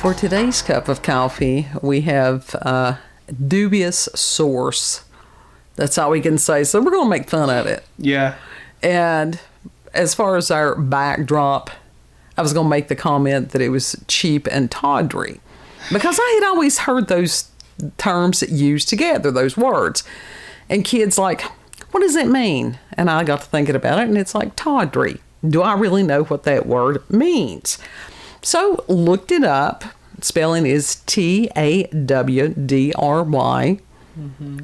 For today's cup of coffee, we have dubious source. That's all we can say. So we're going to make fun of it. Yeah. And as far as our backdrop, I was going to make the comment that it was cheap and tawdry. Because I had always heard those terms used together, those words. And kids like, what does it mean? And I got to thinking about it, and it's like tawdry. Do I really know what that word means? So looked it up. Spelling is Tawdry. It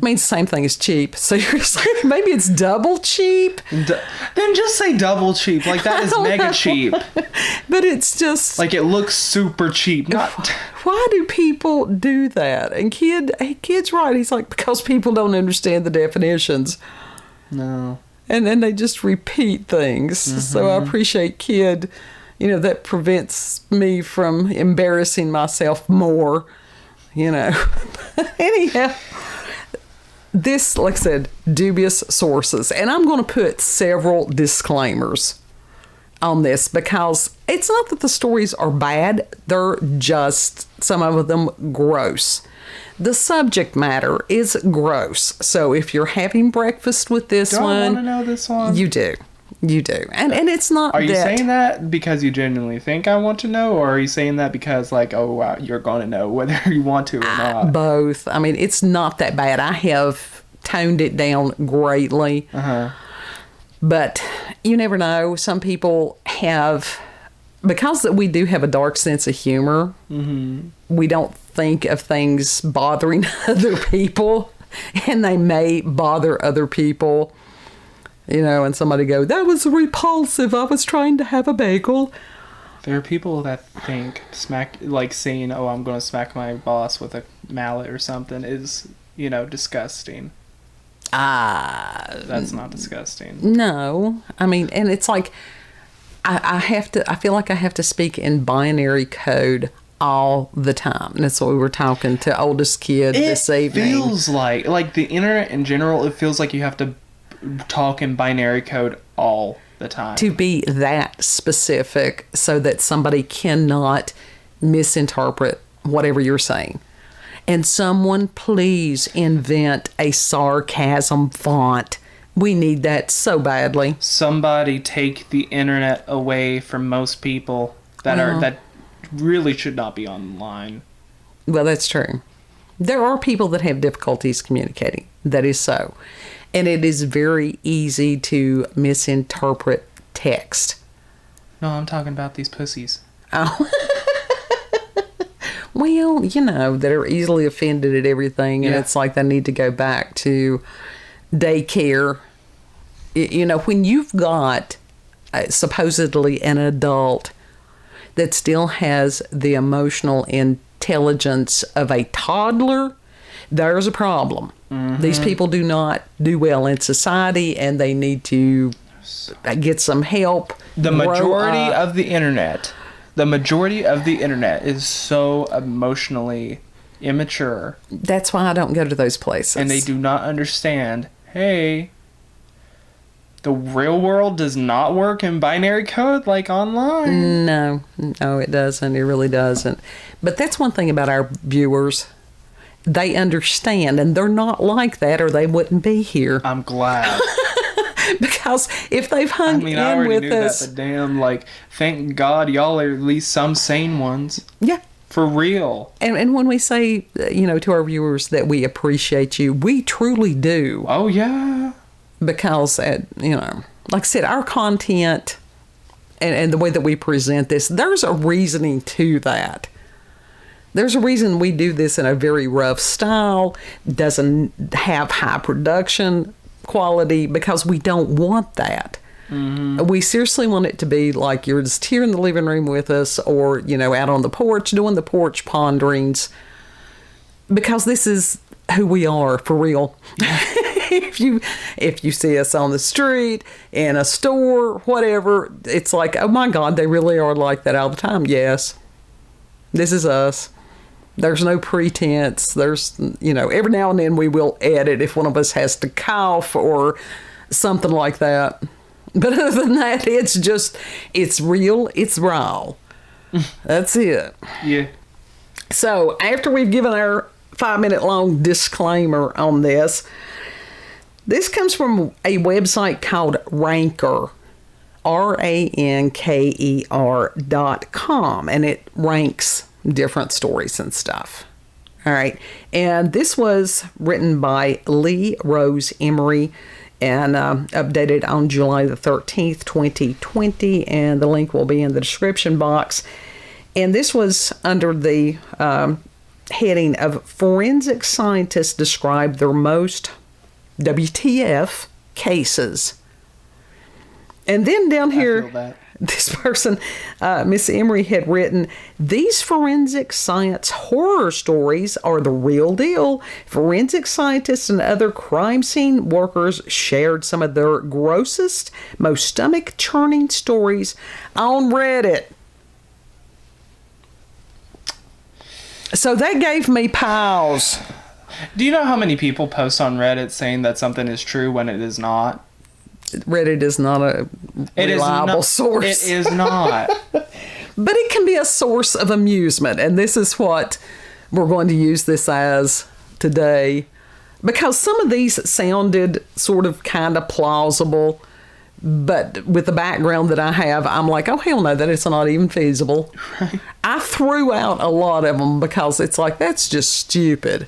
means the same thing as cheap. So you're saying maybe it's double cheap? Then just say double cheap. Like, that is mega cheap. But it's just... like, it looks super cheap. Why do people do that? And kid's right. He's like, because people don't understand the definitions. No. And then they just repeat things. So I appreciate kid. That prevents me from embarrassing myself more. Anyhow, this, like I said, dubious sources. And I'm going to put several disclaimers on this because it's not that the stories are bad. They're just, some of them, gross. The subject matter is gross. So if you're having breakfast with this one... I want to know this one? You do. You do. And it's not Are you saying that because you genuinely think I want to know? Or are you saying that because, like, oh, wow, you're going to know whether you want to or not? Both. I mean, it's not that bad. I have toned it down greatly. But you never know. Some people have... because we do have a dark sense of humor, we don't think of things bothering other people. And they may bother other people. And somebody go, that was repulsive. I was trying to have a bagel. There are people that think saying, oh, I'm going to smack my boss with a mallet or something is, disgusting. That's not disgusting. No. I mean, and it's like, I feel like I have to speak in binary code all the time. And that's what we were talking to oldest kid this evening. It feels like the internet in general, it feels like you have to talk in binary code all the time. To be that specific so that somebody cannot misinterpret whatever you're saying. And someone please invent a sarcasm font. We need that so badly. Somebody take the internet away from most people that really should not be online. Well, that's true. There are people that have difficulties communicating. That is so. And it is very easy to misinterpret text. No, I'm talking about these pussies. Oh. Well, that are easily offended at everything. And it's like they need to go back to daycare. When you've got supposedly an adult that still has the emotional intelligence of a toddler, there's a problem. These people do not do well in society, and they need to get some help. The majority of the internet is so emotionally immature. That's why I don't go to those places. And they do not understand, hey, the real world does not work in binary code like online. No, it doesn't. It really doesn't. But that's one thing about our viewers. They understand, and they're not like that, or they wouldn't be here. I'm glad. Because if they've hung in I already with knew us... that, but damn, thank God y'all are at least some sane ones. Yeah. For real. And when we say, to our viewers that we appreciate you, we truly do. Oh, yeah. Because, like I said, our content and the way that we present this, there's a reasoning to that. There's a reason we do this in a very rough style, doesn't have high production quality, because we don't want that. We seriously want it to be like you're just here in the living room with us, or, out on the porch doing the porch ponderings, because this is who we are for real. If you see us on the street, in a store, whatever, it's like, oh my God, they really are like that all the time. Yes, this is us. There's no pretense. There's, every now and then we will edit if one of us has to cough or something like that. But other than that, it's real, it's raw. That's it. Yeah. So after we've given our 5-minute long disclaimer on this comes from a website called Ranker, RANKER.com, and it ranks different stories and stuff. All right. And this was written by Lee Rose Emery and updated on July the 13th, 2020. And the link will be in the description box. And this was under the heading of Forensic Scientists Describe Their Most WTF Cases. And then down here, this person, Miss Emery, had written, these forensic science horror stories are the real deal. Forensic scientists and other crime scene workers shared some of their grossest, most stomach-churning stories on Reddit. So that gave me pause. Do you know how many people post on Reddit saying that something is true when it is not? Reddit is not a reliable source. It is not. But it can be a source of amusement. And this is what we're going to use this as today. Because some of these sounded sort of kind of plausible. But with the background that I have, I'm like, oh, hell no, that is not even feasible. Right. I threw out a lot of them because it's like, that's just stupid.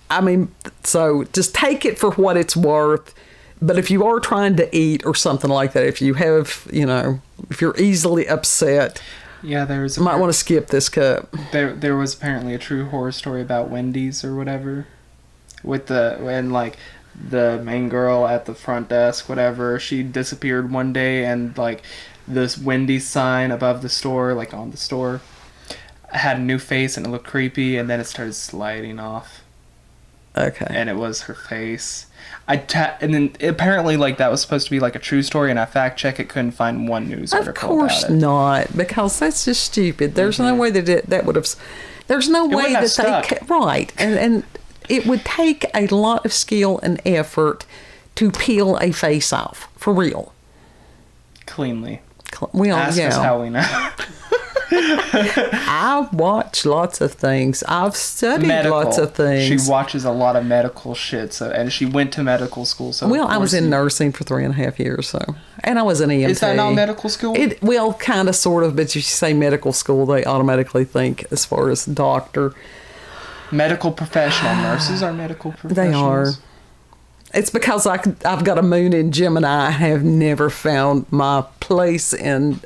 I mean, so just take it for what it's worth. But if you are trying to eat or something like that, if you have, if you're easily upset, yeah, you might want to skip this cup. There was apparently a true horror story about Wendy's or whatever, when the main girl at the front desk, whatever, she disappeared one day, and like this Wendy's sign above the store, like on the store, had a new face and it looked creepy, and then it started sliding off. Okay. And it was her face. And then apparently, like, that was supposed to be like a true story, and I fact checked it, couldn't find one news article about it. Of course not, because that's just stupid. There's no way that would have. There's no way that they right, and it would take a lot of skill and effort to peel a face off for real. Cleanly. Ask us how we know. I've watched lots of things. I've studied lots of things. She watches a lot of medical shit, and she went to medical school. So I was in nursing for 3.5 years, and I was an EMT. Is that not medical school? Kind of, sort of, but if you say medical school, they automatically think as far as doctor. Medical professional. Nurses are medical professionals. They are. It's because I've got a moon in Gemini. I have never found my place in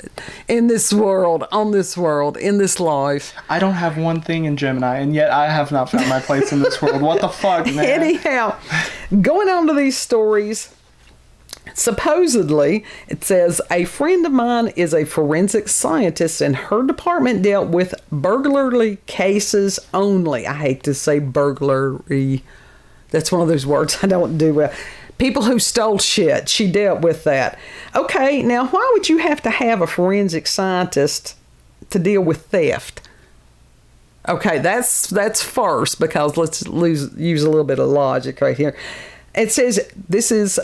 this world, on this world, in this life. I don't have one thing in Gemini, and yet I have not found my place in this world. What the fuck, man? Anyhow, going on to these stories, supposedly, it says, a friend of mine is a forensic scientist, and her department dealt with burglary cases only. I hate to say burglary. That's one of those words I don't do well. People who stole shit. She dealt with that. Okay, now why would you have to have a forensic scientist to deal with theft? Okay, that's first, because let's use a little bit of logic right here. It says this is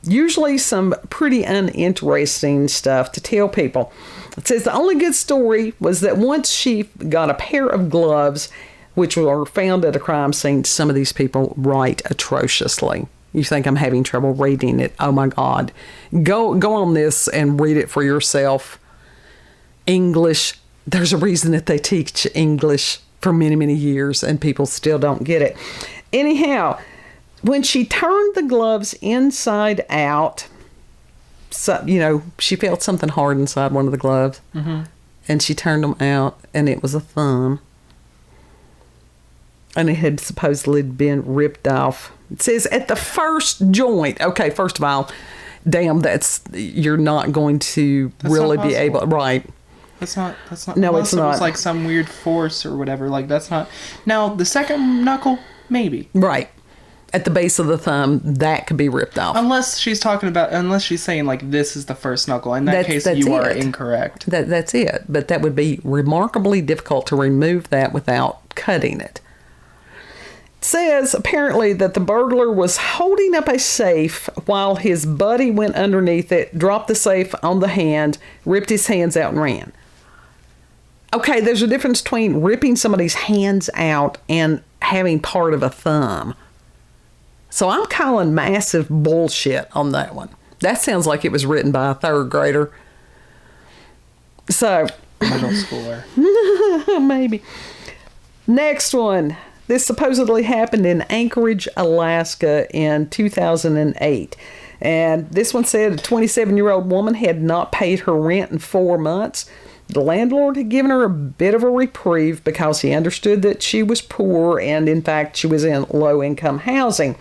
usually some pretty uninteresting stuff to tell people. It says the only good story was that once she got a pair of gloves which were found at a crime scene. Some of these people write atrociously. You think I'm having trouble reading it? Oh my God. Go on this and read it for yourself. English. There's a reason that they teach English for many, many years and people still don't get it. Anyhow, when she turned the gloves inside out, so, she felt something hard inside one of the gloves. Mm-hmm. And she turned them out and it was a thumb. And it had supposedly been ripped off. It says at the first joint. Okay, first of all, damn, you're not going to really be able, right? That's not. No, it's not. It was like some weird force or whatever. Like that's not. Now the second knuckle, maybe. Right. At the base of the thumb, that could be ripped off. Unless she's saying like this is the first knuckle. In that case, you are incorrect. That's it. But that would be remarkably difficult to remove that without cutting it. Says apparently that the burglar was holding up a safe while his buddy went underneath it, dropped the safe on the hand, ripped his hands out and ran. Okay, there's a difference between ripping somebody's hands out and having part of a thumb. So I'm calling massive bullshit on that one. That sounds like it was written by a third grader. So. Middle schooler. Maybe. Next one. This supposedly happened in Anchorage, Alaska in 2008. And this one said a 27-year-old woman had not paid her rent in 4 months. The landlord had given her a bit of a reprieve because he understood that she was poor and, in fact, she was in low-income housing.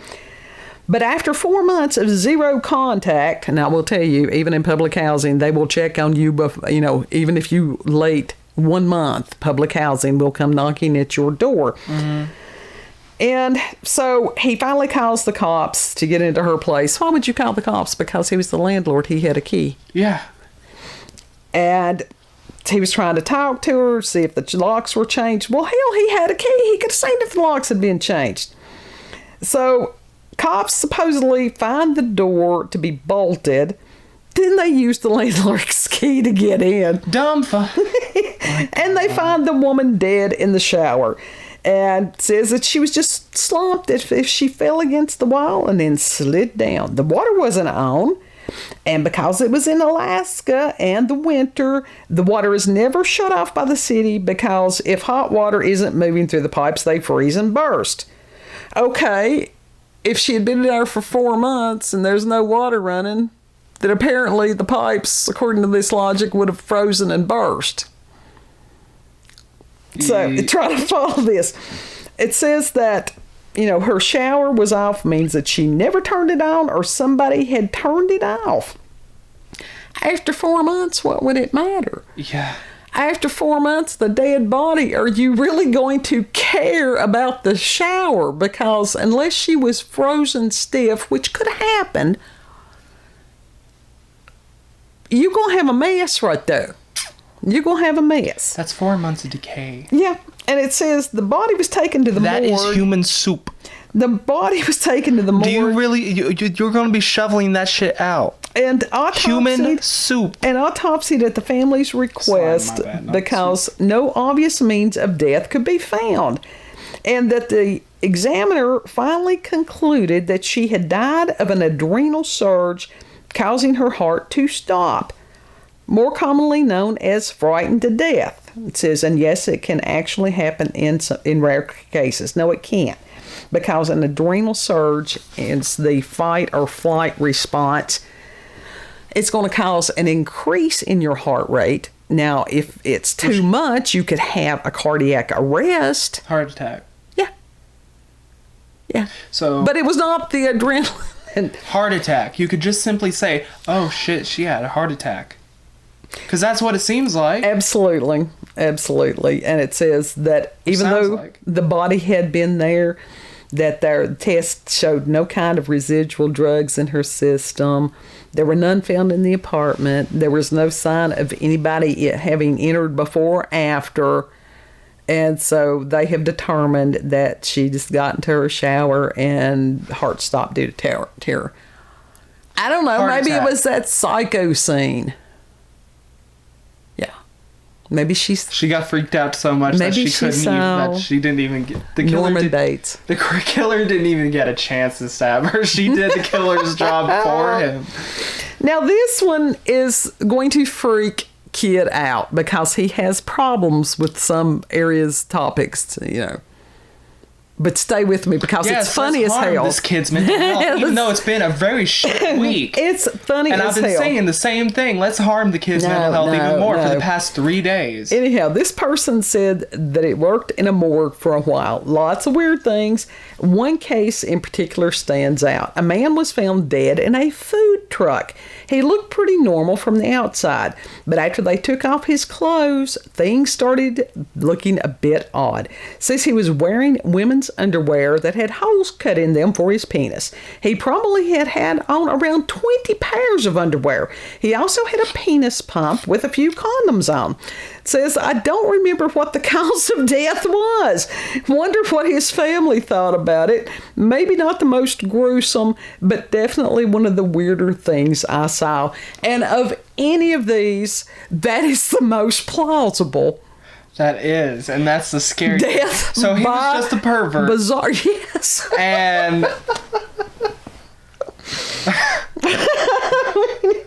But after 4 months of zero contact, and I will tell you, even in public housing, they will check on you, even if you late 1 month, public housing will come knocking at your door. Mm-hmm. And so he finally calls the cops to get into her place. Why would you call the cops? Because he was the landlord. He had a key. Yeah. And he was trying to talk to her, see if the locks were changed. Well, hell, he had a key. He could have seen if the locks had been changed. So cops supposedly find the door to be bolted. Then they use the landlord's key to get in. Dumb fuck. And they find the woman dead in the shower. And says that she was just slumped if she fell against the wall and then slid down. The water wasn't on. And because it was in Alaska and the winter, the water is never shut off by the city because if hot water isn't moving through the pipes, they freeze and burst. Okay, if she had been there for 4 months and there's no water running, then apparently the pipes, according to this logic, would have frozen and burst. So try to follow this. It says that, her shower was off means that she never turned it on or somebody had turned it off. After 4 months, what would it matter? Yeah. After 4 months, the dead body, are you really going to care about the shower? Because unless she was frozen stiff, which could have happened, you're going to have a mess right there. You're going to have a mess. That's 4 months of decay. Yeah. And it says the body was taken to the morgue. That is human soup. The body was taken to the morgue. Do you really... You're going to be shoveling that shit out. And autopsied... Human soup. And autopsied at the family's request because no obvious means of death could be found. And that the examiner finally concluded that she had died of an adrenal surge causing her heart to stop. More commonly known as frightened to death. It says, and yes, it can actually happen in rare cases. No, it can't. Because an adrenal surge is the fight or flight response. It's going to cause an increase in your heart rate. Now, if it's too much, you could have a cardiac arrest. Heart attack. Yeah. Yeah. But it was not the adrenaline. Heart attack. You could just simply say, oh shit, she had a heart attack. Because that's what it seems like. Absolutely. Absolutely. And it says that even though the body had been there, that their tests showed no kind of residual drugs in her system. There were none found in the apartment. There was no sign of anybody having entered before or after. And so they have determined that she just got into her shower and heart stopped due to terror. I don't know. Maybe it was that psycho scene. Maybe she got freaked out so much that she couldn't even, that she didn't even get the killer. Norman Bates. The killer didn't even get a chance to stab her. She did the killer's job for him. Now this one is going to freak Kid out because he has problems with some areas, topics, But stay with me because it's funny as hell. This kid's mental health, even though it's been a very shit week. It's funny as hell. And I've been saying the same thing. Let's harm the kid's mental health even more for the past 3 days. Anyhow, this person said that it worked in a morgue for a while. Lots of weird things. One case in particular stands out. A man was found dead in a food truck. He looked pretty normal from the outside, but after they took off his clothes, things started looking a bit odd. Says he was wearing women's underwear that had holes cut in them for his penis. He probably had on around 20 pairs of underwear. He also had a penis pump with a few condoms on. Says, I don't remember what the cause of death was. Wonder what his family thought about it. Maybe not the most gruesome, but definitely one of the weirder things I saw. And of any of these, that is the most plausible. That is, and that's the scary Death So he by was just a pervert. Bizarre, yes. And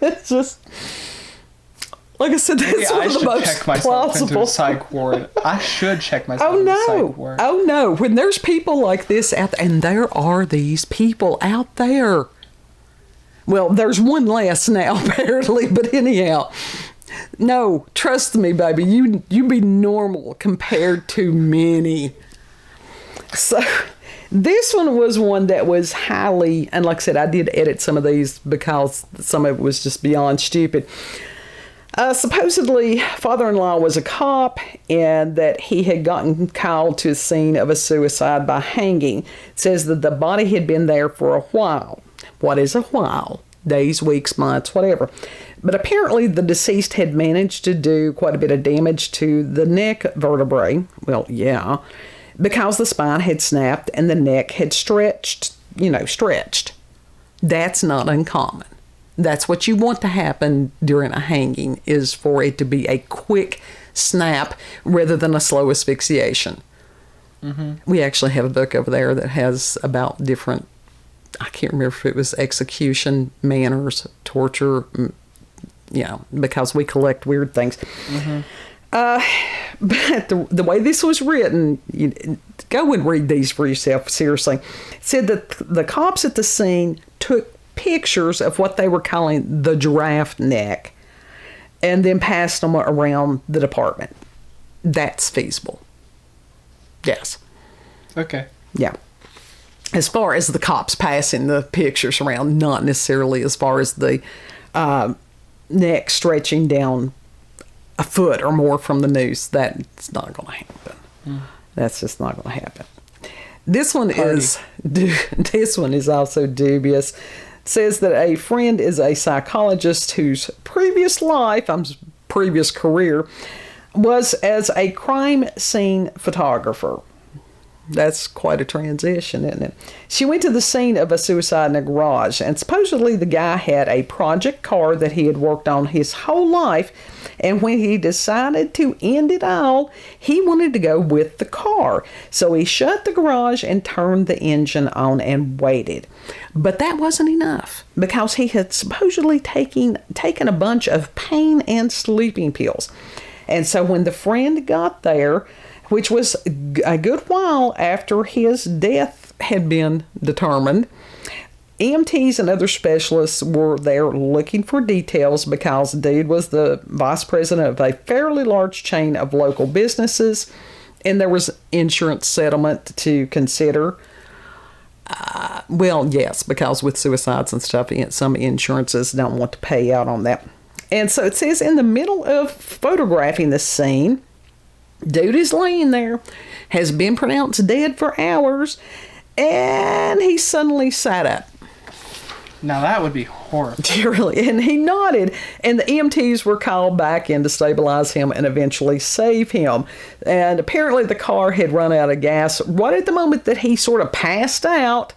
it's just, like I said, maybe that's I one of the should most check myself into plausible. a psych ward. I should check myself Oh into a no! psych ward. Oh no! When there's people like this out there, and there are these people out there. Well, there's one less now, apparently, but anyhow. No, trust me, baby. You be normal compared to many. So, this one was one that was highly, and like I said, I did edit some of these because some of it was just beyond stupid. Supposedly, father-in-law was a cop, and that he had gotten called to the scene of a suicide by hanging. It says that the body had been there for a while. What is a while? Days, weeks, months, whatever. But apparently the deceased had managed to do quite a bit of damage to the neck vertebrae. Well, yeah, because the spine had snapped and the neck had stretched. That's not uncommon. That's what you want to happen during a hanging, is for it to be a quick snap rather than a slow asphyxiation. Mm-hmm. We actually have a book over there that has about different, I can't remember if it was execution manners, torture, because we collect weird things. Mm-hmm. But the way this was written, go and read these for yourself, seriously. It said that the cops at the scene took pictures of what they were calling the giraffe neck and then passed them around the department. That's feasible. Yes. Okay. Yeah. As far as the cops passing the pictures around, not necessarily as far as the neck stretching down a foot or more from the noose. That's not going to happen. That's just not going to happen. This one is also dubious. It says that a friend is a psychologist whose previous career was as a crime scene photographer. That's quite a transition, isn't it? She went to the scene of a suicide in a garage, and supposedly the guy had a project car that he had worked on his whole life, and when he decided to end it all, he wanted to go with the car. So he shut the garage and turned the engine on and waited. But that wasn't enough, because he had supposedly taken a bunch of pain and sleeping pills. And so when the friend got there, which was a good while after his death had been determined, EMTs and other specialists were there looking for details, because dude was the vice president of a fairly large chain of local businesses, and there was insurance settlement to consider. Well, yes, because with suicides and stuff, some insurances don't want to pay out on that. And so it says in the middle of photographing the scene, dude is laying there, has been pronounced dead for hours, and he suddenly sat up. Now that would be horrible. Really, and he nodded, and the EMTs were called back in to stabilize him and eventually save him. And apparently the car had run out of gas right at the moment that he sort of passed out,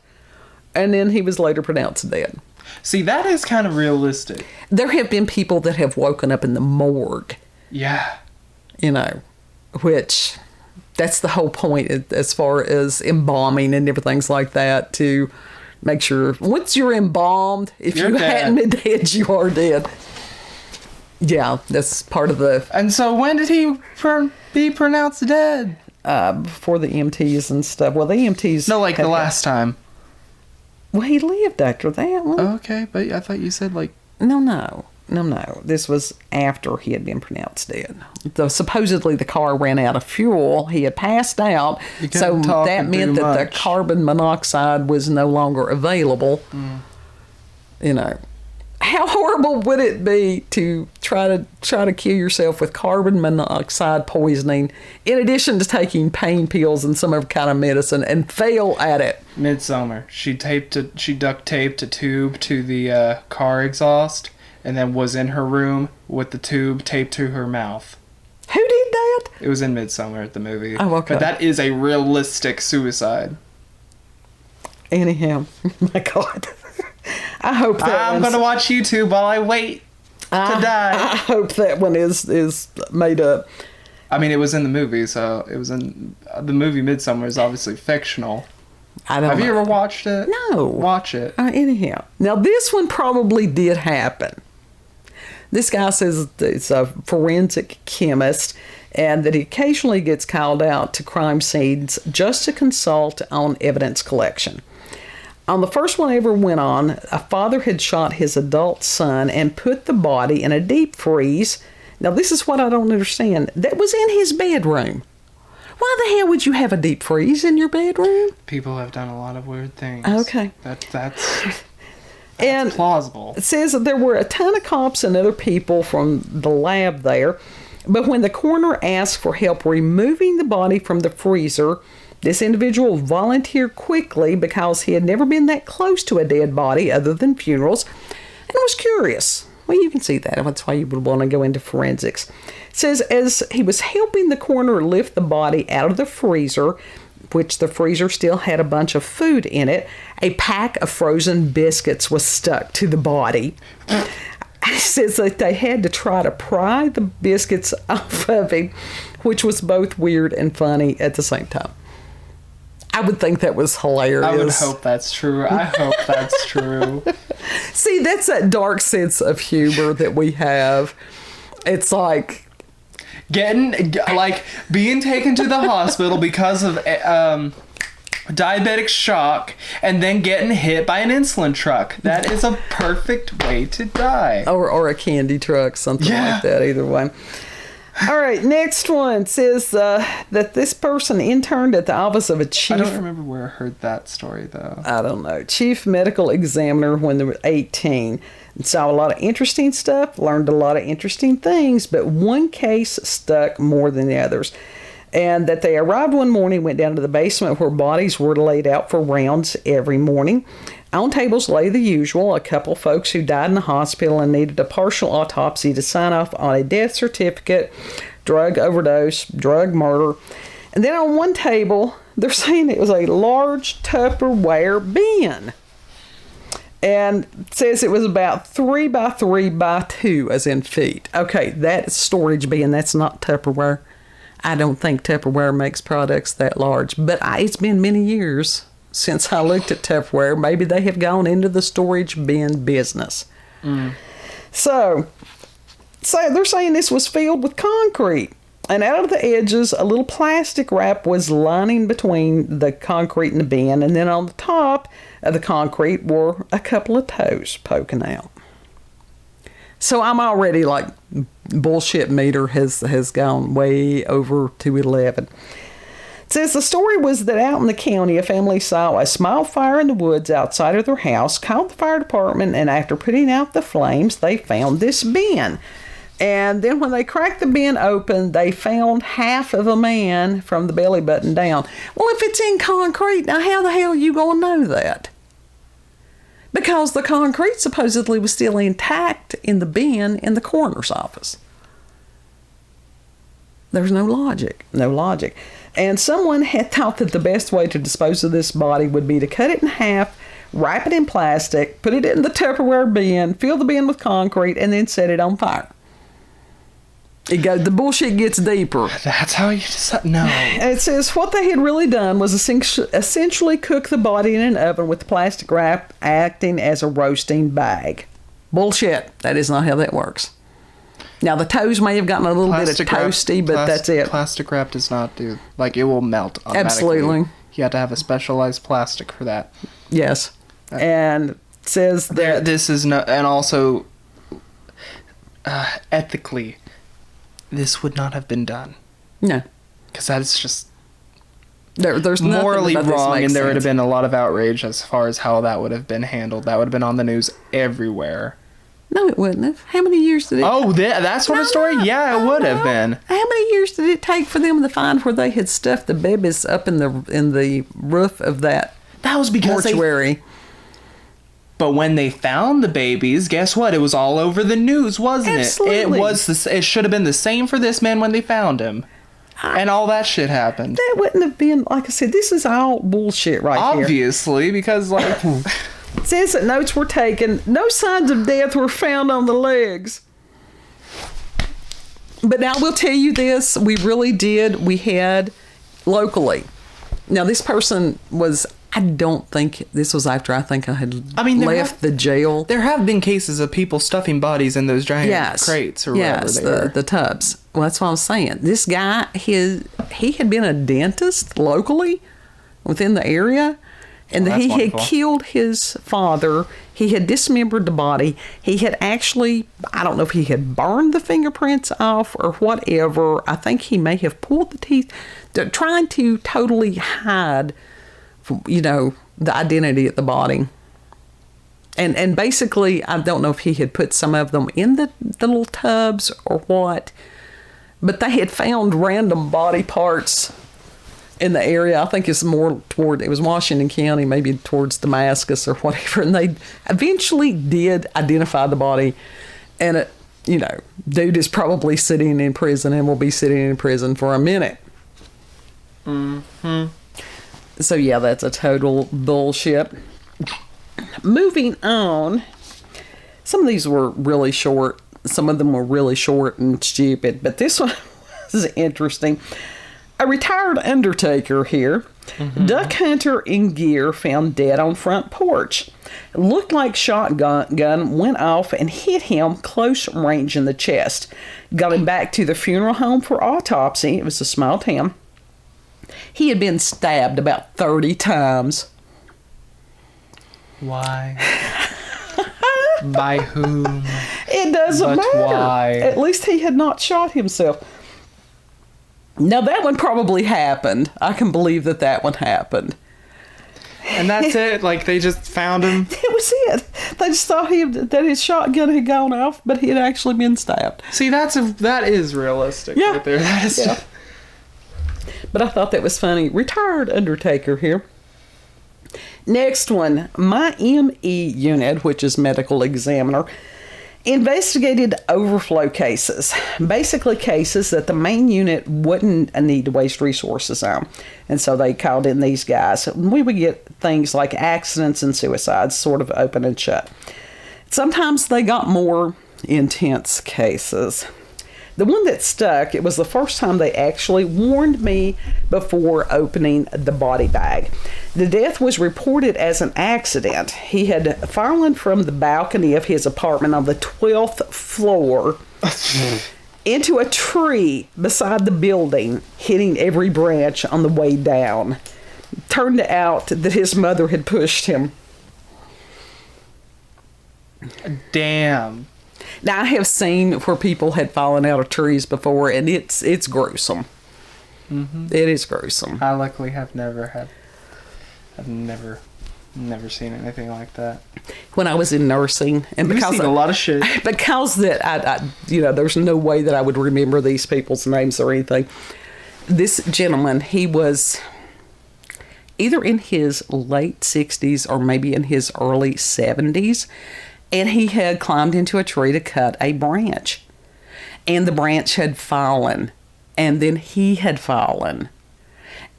and then he was later pronounced dead. See, that is kind of realistic. There have been people that have woken up in the morgue. Yeah. Which, that's the whole point as far as embalming and everything like that, to make sure once you're embalmed, if you hadn't been dead, you are dead. Yeah, that's part of the... And so when did he be pronounced dead? Before the EMTs and stuff. Well, the EMTs... No, the last time. Well, he lived after that one. Okay, but I thought you said No. This was after he had been pronounced dead. Supposedly the car ran out of fuel. He had passed out. So that meant that the carbon monoxide was no longer available. How horrible would it be to try to kill yourself with carbon monoxide poisoning, in addition to taking pain pills and some other kind of medicine, and fail at it? Midsummer. She duct taped a tube to the car exhaust, and then was in her room with the tube taped to her mouth. Who did that? It was in Midsummer at the movie. Oh, okay. But that is a realistic suicide. Anyhow, my God. I hope that I'm going to watch YouTube while I wait to die. I hope that one is made up. I mean, it was in the movie, so it was in the movie. Midsommar is obviously fictional. I don't know. Have you ever watched it? No. Watch it. Anyhow. Now, this one probably did happen. This guy says it's a forensic chemist and that he occasionally gets called out to crime scenes just to consult on evidence collection. On the first one I ever went on, a father had shot his adult son and put the body in a deep freeze. Now, this is what I don't understand. That was in his bedroom. Why the hell would you have a deep freeze in your bedroom? People have done a lot of weird things. Okay. That's and plausible. It says that there were a ton of cops and other people from the lab there, but when the coroner asked for help removing the body from the freezer, this individual volunteered quickly because he had never been that close to a dead body other than funerals and was curious. Well, you can see that. That's why you would want to go into forensics. It says as he was helping the coroner lift the body out of the freezer, which the freezer still had a bunch of food in it, a pack of frozen biscuits was stuck to the body. It says that they had to try to pry the biscuits off of him, which was both weird and funny at the same time. I would think that was hilarious. I would hope that's true. I hope that's true. See, that's that dark sense of humor that we have. It's like being taken to the hospital because of diabetic shock and then getting hit by an insulin truck. That is a perfect way to die. Or a candy truck, something like that, either way. All right, next one says that this person interned at the office of a chief... I don't remember where I heard that story, though. I don't know. Chief medical examiner when they were 18. And saw a lot of interesting stuff, learned a lot of interesting things, but one case stuck more than the others. And that they arrived one morning, went down to the basement where bodies were laid out for rounds every morning. On tables lay the usual, a couple of folks who died in the hospital and needed a partial autopsy to sign off on a death certificate, drug overdose, drug murder. And then on one table, they're saying it was a large Tupperware bin. And it says it was about 3 by 3 by 2, as in feet. Okay, that's storage bin. That's not Tupperware. I don't think Tupperware makes products that large. But it's been many years since I looked at Tupperware. Maybe they have gone into the storage bin business. So they're saying this was filled with concrete. And out of the edges, a little plastic wrap was lining between the concrete and the bin. And then on the top of the concrete were a couple of toes poking out. So I'm already like, bullshit meter has gone way over to 11. It says the story was that out in the county, a family saw a small fire in the woods outside of their house, called the fire department, and after putting out the flames, they found this bin. And then when they cracked the bin open, they found half of a man from the belly button down. Well, if it's in concrete, now how the hell are you going to know that? Because the concrete supposedly was still intact in the bin in the coroner's office. There's no logic. And someone had thought that the best way to dispose of this body would be to cut it in half, wrap it in plastic, put it in the Tupperware bin, fill the bin with concrete, and then set it on fire. The bullshit gets deeper. That's how you decide? No. It says what they had really done was essentially cook the body in an oven with plastic wrap acting as a roasting bag. Bullshit. That is not how that works. Now, the toes may have gotten a little bit of toasty, but that's it. Plastic wrap does not do... it will melt automatically. Absolutely. You have to have a specialized plastic for that. Yes. And it says that... This is no... And also, ethically... This would not have been done. No. Because that is just there's morally wrong, and there would have sense. been a lot of outrage as far as how that would have been handled. That would have been on the news everywhere. No, it wouldn't have. How many years did it take? That sort of story? Yeah, it would have been. How many years did it take for them to find where they had stuffed the babies up in the roof of that was because mortuary? But when they found the babies, guess what? It was all over the news, wasn't Absolutely. it? It should have been the same for this man when they found him. And all that shit happened. That wouldn't have been, like I said, this is all bullshit here. Obviously, because it says that notes were taken. No signs of death were found on the legs. But now we'll tell you this. We really did. We had locally. Now, this person was, I don't think, this was after I had left the jail. There have been cases of people stuffing bodies in those giant crates or whatever they were. The tubs. Well, that's what I was saying. This guy, he had been a dentist locally within the area, and he had killed his father. He had dismembered the body. He had actually, I don't know if he had burned the fingerprints off or whatever. I think he may have pulled the teeth, trying to totally hide, the identity of the body. And basically, I don't know if he had put some of them in the little tubs or what, but they had found random body parts in the area. I think it's more it was Washington County, maybe towards Damascus or whatever. And they eventually did identify the body. And, dude is probably sitting in prison and will be sitting in prison for a minute. Mm-hmm. So, yeah, that's a total bullshit. Moving on. Some of these were really short. Some of them were really short and stupid. But this one was interesting. A retired undertaker here. Mm-hmm. Duck hunter in gear found dead on front porch. It looked like shotgun went off and hit him close range in the chest. Got him back to the funeral home for autopsy. It was a small town. He had been stabbed about 30 times. Why? By whom? It doesn't matter. Why? At least he had not shot himself. Now, that one probably happened. I can believe that one happened. And that's it? Like, they just found him? It was it. They just thought that his shotgun had gone off, but he had actually been stabbed. See, that is realistic right there. That is But I thought that was funny. Retired undertaker here. Next one. My ME unit, which is medical examiner, investigated overflow cases. Basically cases that the main unit wouldn't need to waste resources on. And so they called in these guys. We would get things like accidents and suicides sort of open and shut. Sometimes they got more intense cases. The one that stuck, it was the first time they actually warned me before opening the body bag. The death was reported as an accident. He had fallen from the balcony of his apartment on the 12th floor into a tree beside the building, hitting every branch on the way down. Turned out that his mother had pushed him. Damn. Now, I have seen where people had fallen out of trees before, and it's gruesome. Mm-hmm. It is gruesome. I luckily have never seen anything like that. When I was in nursing, and You've seen a lot of shit. Because that I there's no way that I would remember these people's names or anything. This gentleman, he was either in his late 60s or maybe in his early 70s. And he had climbed into a tree to cut a branch. And the branch had fallen. And then he had fallen.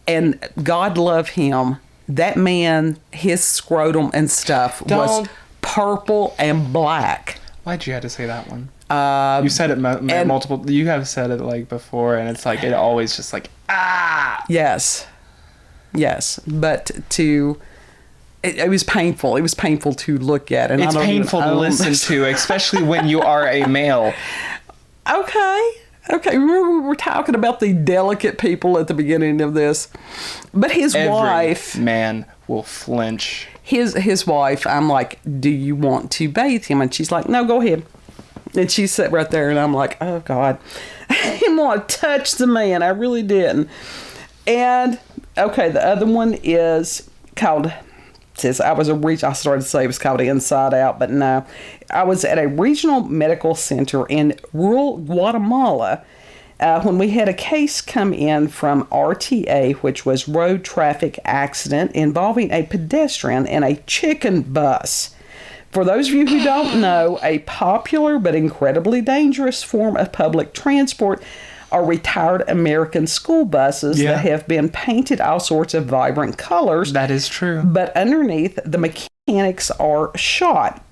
And God love him. That man, his scrotum and stuff was purple and black. Why'd you have to say that one? You said it multiple... You have said it like before, and it's like, it always just like, ah! Yes. But to... It was painful. It was painful to look at. And it's painful to listen to, especially when you are a male. Okay. Remember we were talking about the delicate people at the beginning of this? But every wife... man will flinch. His wife, I'm like, do you want to bathe him? And she's like, no, go ahead. And she sat right there, and I'm like, oh, God. I didn't want to touch the man. I really didn't. And, okay, the other one is called... I started to say it was called Inside Out, but no. I was at a regional medical center in rural Guatemala when we had a case come in from RTA, which was road traffic accident, involving a pedestrian and a chicken bus. For those of you who don't know, a popular but incredibly dangerous form of public transport are retired American school buses that have been painted all sorts of vibrant colors. That is true. But underneath, the mechanics are shot.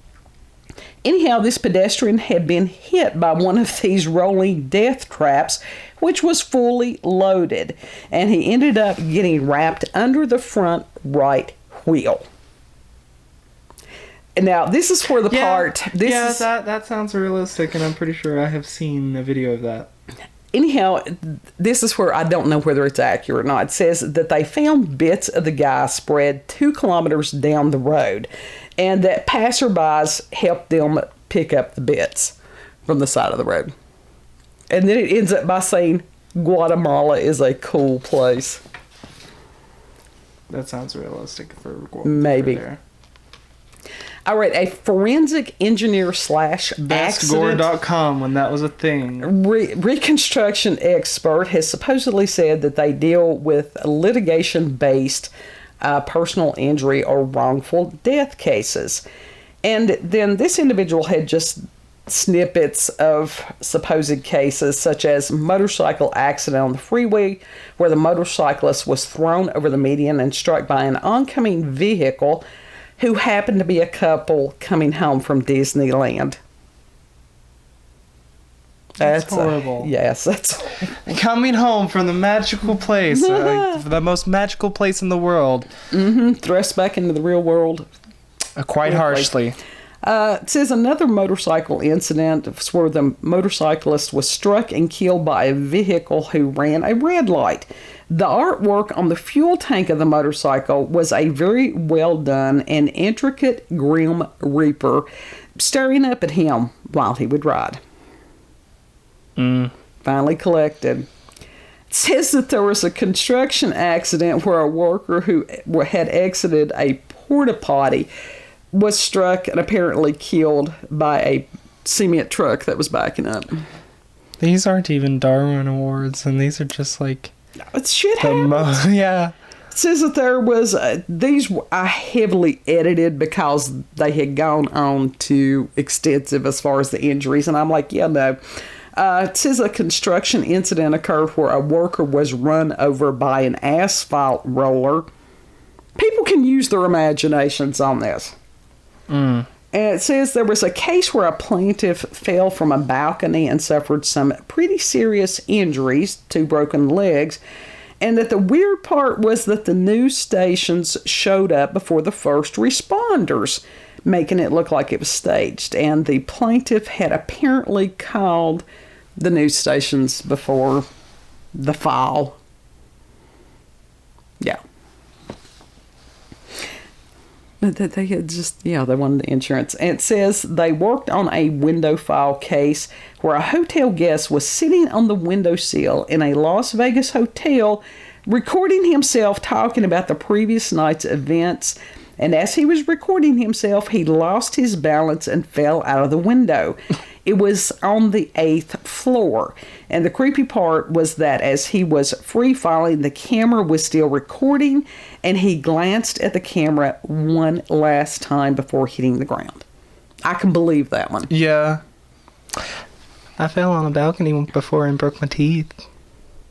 Anyhow, this pedestrian had been hit by one of these rolling death traps, which was fully loaded, and he ended up getting wrapped under the front right wheel. Now, this is where the part... That sounds realistic, and I'm pretty sure I have seen a video of that. Anyhow, this is where I don't know whether it's accurate or not. It says that they found bits of the guy spread 2 kilometers down the road, and that passerbys helped them pick up the bits from the side of the road. And then it ends up by saying, Guatemala is a cool place. That sounds realistic for Guatemala. Maybe. There. All right, a forensic engineer / accident. Bestgore.com when that was a thing. Reconstruction expert has supposedly said that they deal with litigation-based personal injury or wrongful death cases. And then this individual had just snippets of supposed cases, such as motorcycle accident on the freeway where the motorcyclist was thrown over the median and struck by an oncoming vehicle who happened to be a couple coming home from Disneyland. That's horrible. Yes, that's coming home from the magical place, the most magical place in the world. Thrust back into the real world. Quite harshly. It says another motorcycle incident where the motorcyclist was struck and killed by a vehicle who ran a red light. The artwork on the fuel tank of the motorcycle was a very well done and intricate Grim Reaper staring up at him while he would ride. Finally collected. It says that there was a construction accident where a worker who had exited a porta potty was struck and apparently killed by a cement truck that was backing up. These aren't even Darwin Awards, and these are just like... It's shit happens. Yeah. It says that there was... these I heavily edited because they had gone on to extensive as far as the injuries, and I'm like, yeah, no. It says a construction incident occurred where a worker was run over by an asphalt roller. People can use their imaginations on this. And it says there was a case where a plaintiff fell from a balcony and suffered some pretty serious injuries, 2 broken legs, and that the weird part was that the news stations showed up before the first responders, making it look like it was staged. And the plaintiff had apparently called the news stations before the file. Yeah. They had just, they wanted the insurance. And it says they worked on a window file case where a hotel guest was sitting on the windowsill in a Las Vegas hotel recording himself talking about the previous night's events. And as he was recording himself, he lost his balance and fell out of the window. It was on the 8th floor. And the creepy part was that as he was free-falling, the camera was still recording, and he glanced at the camera one last time before hitting the ground. I can believe that one. Yeah. I fell on a balcony before and broke my teeth.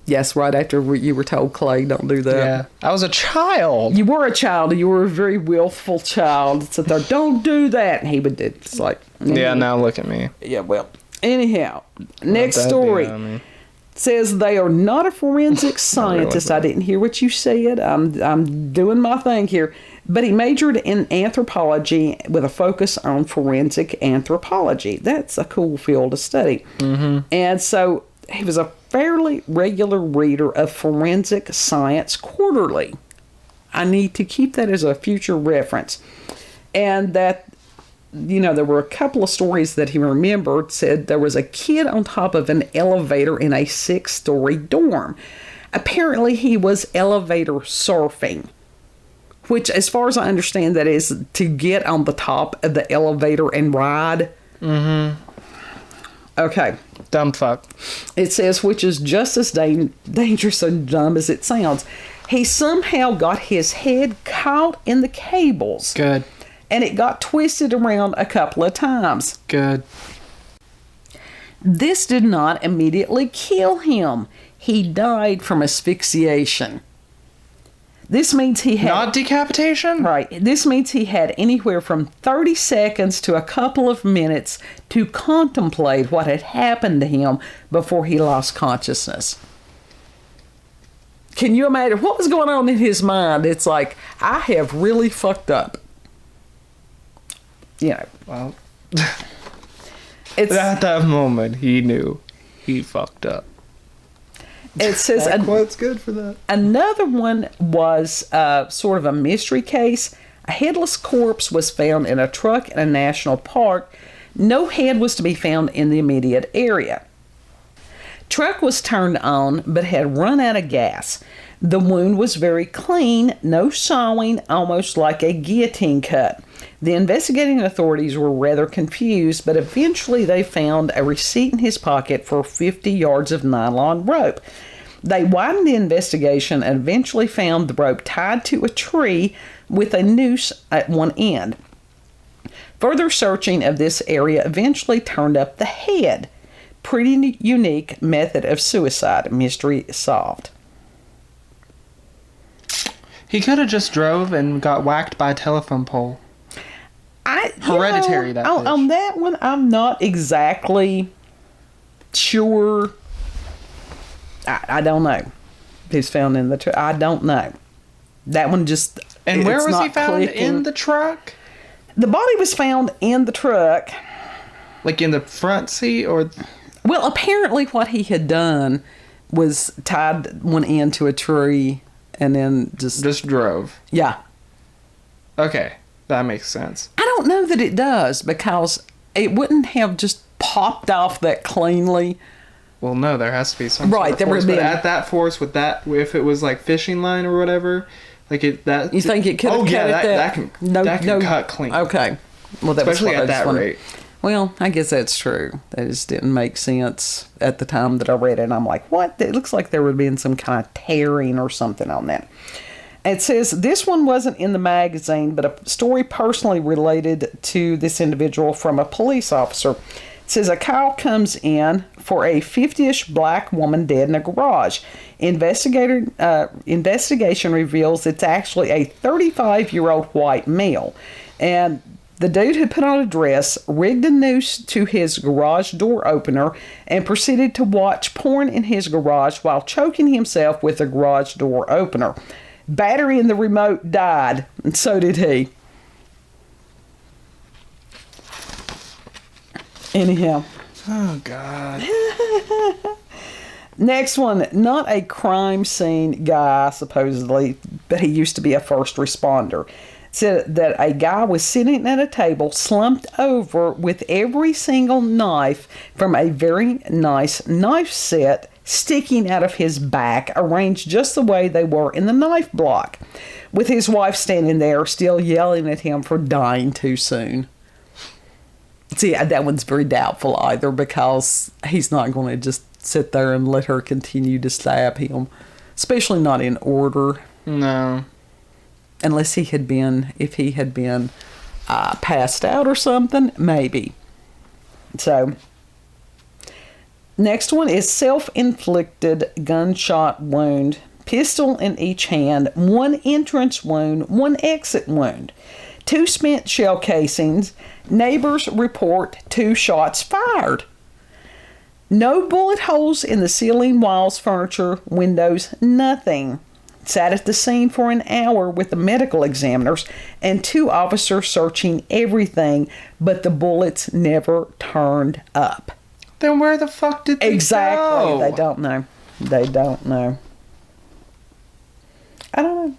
Yes, right after you were told, Clay, don't do that. Yeah. I was a child. You were a child. You were a very willful child. So there, don't do that. And he would do it. It's like... Yeah, now look at me. Yeah, well, anyhow, next story says they are not a forensic scientist. I didn't hear what you said. I'm doing my thing here. But he majored in anthropology with a focus on forensic anthropology. That's a cool field to study. And so he was a fairly regular reader of Forensic Science Quarterly. I need to keep that as a future reference. And that, there were a couple of stories that he remembered. Said there was a kid on top of an elevator in a 6-story dorm. Apparently he was elevator surfing, which, as far as I understand, that is to get on the top of the elevator and ride. Okay. Dumb fuck. It says, which is just as dangerous and dumb as it sounds. He somehow got his head caught in the cables. Good. And it got twisted around a couple of times. Good. This did not immediately kill him. He died from asphyxiation. This means he had... Not decapitation? Right. This means he had anywhere from 30 seconds to a couple of minutes to contemplate what had happened to him before he lost consciousness. Can you imagine what was going on in his mind? It's like, I have really fucked up. You know. Well, it's, at that moment, he knew he fucked up. It says... That quote's good for that. Another one was sort of a mystery case. A headless corpse was found in a truck in a national park. No head was to be found in the immediate area. Truck was turned on, but had run out of gas. The wound was very clean, no sawing, almost like a guillotine cut. The investigating authorities were rather confused, but eventually they found a receipt in his pocket for 50 yards of nylon rope. They widened the investigation and eventually found the rope tied to a tree with a noose at one end. Further searching of this area eventually turned up the head. Pretty unique method of suicide. Mystery solved. He could have just drove and got whacked by a telephone pole. Hereditary, that bitch. On that one, I'm not exactly sure. I don't know. He's found in the truck. I don't know. That one just... And where was he found? Clicking. In the truck? The body was found in the truck. Like in the front seat or... Well, apparently what he had done was tied one end to a tree and then just drove. Yeah. Okay. That makes sense. I don't know that it does, because it wouldn't have just popped off that cleanly. Well, no, there has to be some right, sort of force. But at that force, with that, if it was like fishing line or whatever, like it that. You think it could have cut that can cut clean. Okay, well, that especially was at that rate. Well, I guess that's true. That just didn't make sense at the time that I read it. I'm like, what? It looks like there would have been some kind of tearing or something on that. It says this one wasn't in the magazine, but a story personally related to this individual from a police officer. It says a call comes in for a 50-ish black woman dead in a garage. Investigation reveals it's actually a 35-year-old white male. And the dude had put on a dress, rigged a noose to his garage door opener, and proceeded to watch porn in his garage while choking himself with the garage door opener. Battery in the remote died, and so did he. Anyhow. Oh, God. Next one, not a crime scene guy, supposedly, but he used to be a first responder. Said that a guy was sitting at a table, slumped over with every single knife from a very nice knife set sticking out of his back, arranged just the way they were in the knife block, with his wife standing there still yelling at him for dying too soon. See, that one's very doubtful either, because he's not going to just sit there and let her continue to stab him, especially not in order. No. Unless he had been, if he had been passed out or something, maybe. So... Next one is self-inflicted gunshot wound. Pistol in each hand. One entrance wound. One exit wound. 2 spent shell casings. Neighbors report 2 shots fired. No bullet holes in the ceiling, walls, furniture, windows, nothing. Sat at the scene for an hour with the medical examiners and 2 officers searching everything, but the bullets never turned up. Then where the fuck did they go? They don't know. They don't know. I don't know.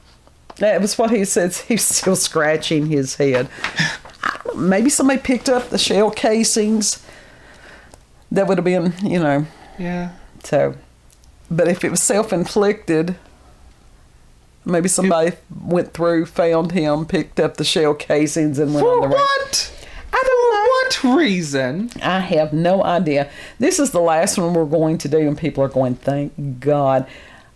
That was what he says. He's still scratching his head. Maybe somebody picked up the shell casings. That would have been, Yeah. So, but if it was self-inflicted, maybe somebody went through, found him, picked up the shell casings, and went on the what? I don't know. What reason? I have no idea. This is the last one we're going to do, and people are going, thank God.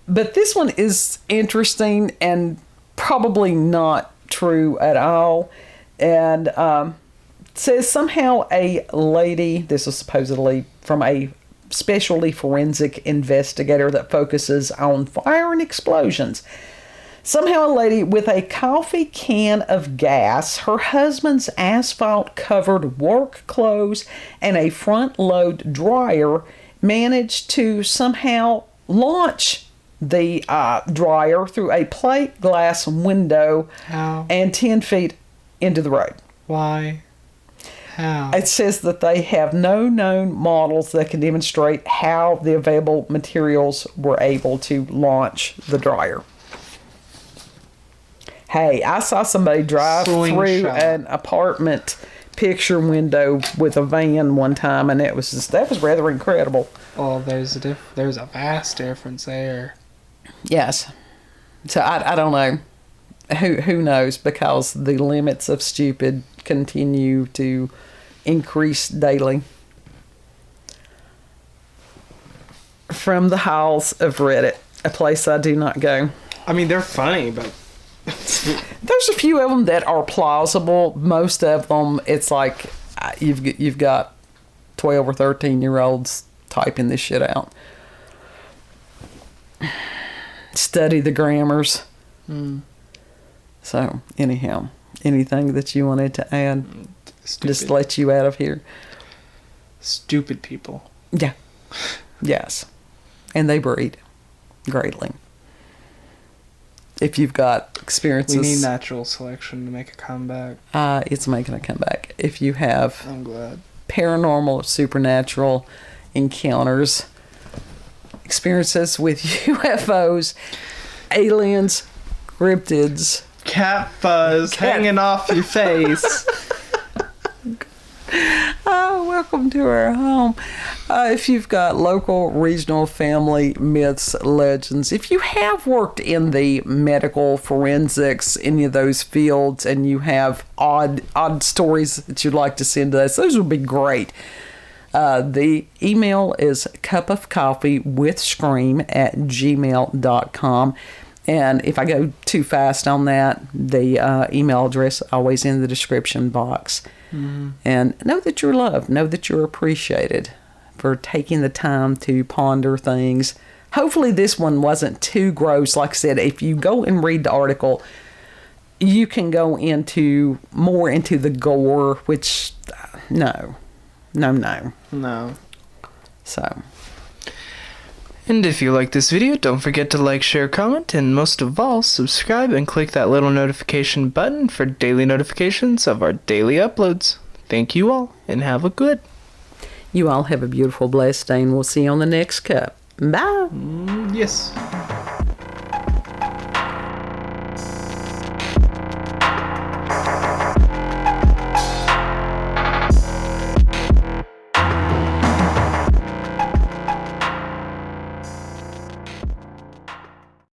But this one is interesting and probably not true at all. And it says somehow a lady, this is supposedly from a specialty forensic investigator that focuses on fire and explosions. Somehow a lady with a coffee can of gas, her husband's asphalt-covered work clothes, and a front-load dryer managed to somehow launch the dryer through a plate glass window. How? And 10 feet into the road. Why? How? It says that they have no known models that can demonstrate how the available materials were able to launch the dryer. Hey, I saw somebody drive through an apartment picture window with a van one time, and that was rather incredible. Well, there's a vast difference there. Yes. So I don't know. Who knows? Because the limits of stupid continue to increase daily. From the halls of Reddit, a place I do not go. I mean, they're funny, but there's a few of them that are plausible. Most of them, it's like you've got 12 or 13-year-olds typing this shit out. Study the grammars. So, anyhow, anything that you wanted to add? Just let you out of here. Stupid people. Yeah. Yes. And they breed greatly. If you've got experiences... We need natural selection to make a comeback. It's making a comeback. If you have... I'm glad. Paranormal, supernatural encounters, experiences with UFOs, aliens, cryptids... Cat fuzz hanging off your face. Oh, welcome to our home. If you've got local, regional, family, myths, legends, if you have worked in the medical forensics, any of those fields, and you have odd stories that you'd like to send to us, those would be great. The email is cupofcoffeewithscream@gmail.com. And if I go too fast on that, the email address always in the description box. And know that you're loved. Know that you're appreciated for taking the time to ponder things. Hopefully this one wasn't too gross. Like I said, if you go and read the article, you can go into the gore, which no. So... And if you like this video, don't forget to like, share, comment, and most of all, subscribe and click that little notification button for daily notifications of our daily uploads. Thank you all, and have a good. You all have a beautiful, blessed day, and we'll see you on the next cup. Bye. Yes.